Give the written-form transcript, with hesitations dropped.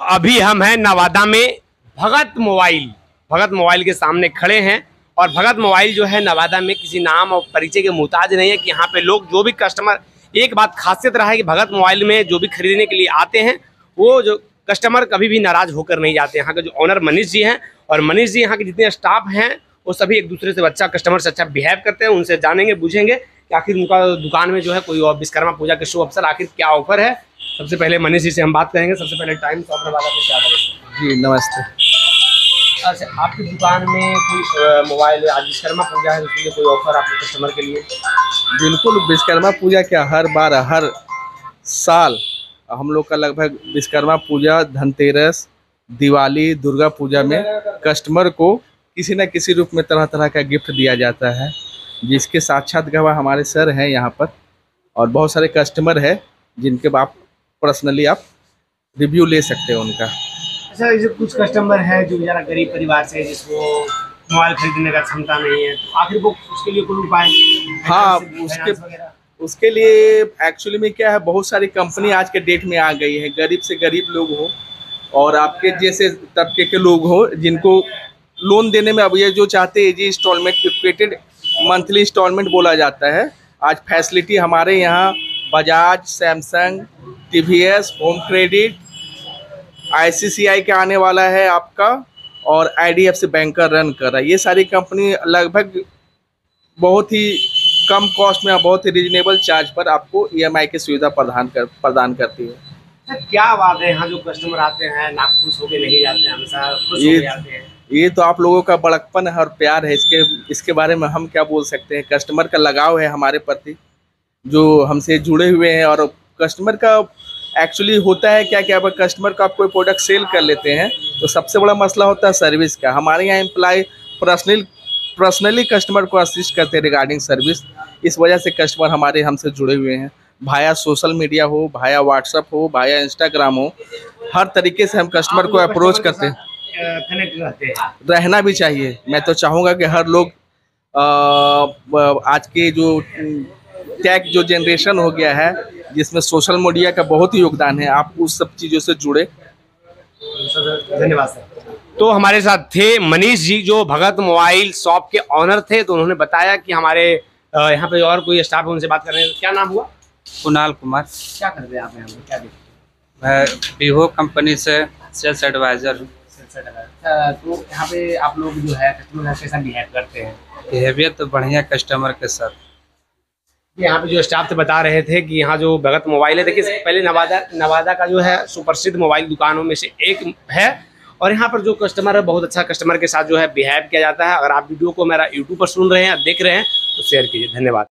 अभी हम हैं नवादा में भगत मोबाइल के सामने खड़े हैं। और भगत मोबाइल जो है नवादा में किसी नाम और परिचय के मुहताज नहीं है कि यहाँ पे लोग जो भी कस्टमर, एक बात खासियत रहा है कि भगत मोबाइल में जो भी खरीदने के लिए आते हैं वो जो कस्टमर कभी भी नाराज होकर नहीं जाते। यहाँ के जो ऑनर मनीष जी हैं और मनीष जी यहाँ के जितने स्टाफ हैं वो सभी एक दूसरे से अच्छा कस्टमर से अच्छा बिहेव करते हैं। उनसे जानेंगे बुझेंगे कि आखिर उनका दुकान में जो है कोई और विश्वकर्मा पूजा के शुभ अवसर आखिर क्या ऑफर है। सबसे पहले मनीष जी से हम बात करेंगे। सबसे पहले टाइम शॉप नवादा पे क्या करें। जी नमस्ते। अच्छा, आपकी दुकान में कोई मोबाइल आज विश्वकर्मा पूजा है उसके लिए कोई ऑफर आपके कस्टमर के लिए? बिल्कुल, विश्वकर्मा पूजा क्या हर बार हर साल हम लोग का लगभग विश्वकर्मा पूजा, धनतेरस, दिवाली, दुर्गा पूजा में कस्टमर को किसी न किसी रूप में तरह तरह का गिफ्ट दिया जाता है, जिसके साक्षात गवाह हमारे सर हैं यहाँ पर। और बहुत सारे कस्टमर हैं जिनके आप पर्सनली आप रिव्यू ले सकते हैं उनका। अच्छा, जैसे कुछ कस्टमर है जो ज़रा गरीब परिवार से जिसको मोबाइल खरीदने का क्षमता नहीं है, तो आखिर वो उसके लिए कोई उपाय? हाँ, उसके लिए एक्चुअली में क्या है, बहुत सारी कंपनी आज के डेट में आ गई है। गरीब से गरीब लोग हो और आपके जैसे तबके के लोग हो जिनको लोन देने में अब ये जो चाहते हैं जी इंस्टॉलमेंट, फिक्सेड मंथली इंस्टॉलमेंट बोला जाता है। आज फैसिलिटी हमारे यहाँ Bajaj, Samsung, TVS, home credit, ICICI के आने वाला है आपका और IDFC बैंक का रन कर रहा है। ये सारी कंपनी लगभग बहुत ही कम कॉस्ट में, बहुत ही रीजनेबल चार्ज पर आपको EMI की सुविधा प्रदान करती है। क्या बात है, यहाँ जो कस्टमर आते हैं नाखुश होके नहीं जाते हैं, हमेशा खुश होके जाते हैं। ये तो आप लोगों का बड़कपन है और प्यार है। इसके बारे में हम क्या बोल सकते हैं। कस्टमर का लगाव है हमारे प्रति, जो हमसे जुड़े हुए हैं। और कस्टमर का एक्चुअली होता है क्या क्या, कस्टमर का आप कोई प्रोडक्ट सेल कर लेते हैं तो सबसे बड़ा मसला होता है सर्विस का। हमारे यहाँ एम्प्लॉय पर्सनली कस्टमर को असिस्ट करते हैं रिगार्डिंग सर्विस। इस वजह से कस्टमर हमारे हमसे जुड़े हुए हैं, भाया सोशल मीडिया हो, भाया व्हाट्सअप हो, भाया इंस्टाग्राम हो, हर तरीके से हम कस्टमर को अप्रोच करते हैं। कनेक्ट रहते हैं, रहना भी चाहिए। मैं तो चाहूँगा कि हर लोग आज के जो टेक जो जनरेशन हो गया है जिसमें सोशल मीडिया का बहुत ही योगदान है, आप उस सब चीज़ों से जुड़े। धन्यवाद सर। तो हमारे साथ थे मनीष जी जो भगत मोबाइल शॉप के ऑनर थे। तो उन्होंने बताया कि हमारे यहाँ पे और कोई स्टाफ है, उनसे बात कर रहे हैं। क्या नाम हुआ? कुणाल कुमार। क्या करते हैं आप यहाँ पे, क्या देखते हैं? मैं वीवो कंपनी से सेल्स एडवाइज़र हूँ। तो यहाँ पे आप लोग जो है कस्टमर कैसा बिहेव करते हैं? बिहेवियर तो बढ़िया कस्टमर के साथ। यहाँ पे जो स्टाफ से बता रहे थे कि यहाँ जो भगत मोबाइल है, देखिए पहले नवादा का जो है सुप्रसिद्ध मोबाइल दुकानों में से एक है। और यहाँ पर जो कस्टमर है बहुत अच्छा कस्टमर के साथ जो है बिहेव किया जाता है। अगर आप वीडियो को मेरा YouTube पर सुन रहे हैं, देख रहे हैं तो शेयर कीजिए। धन्यवाद।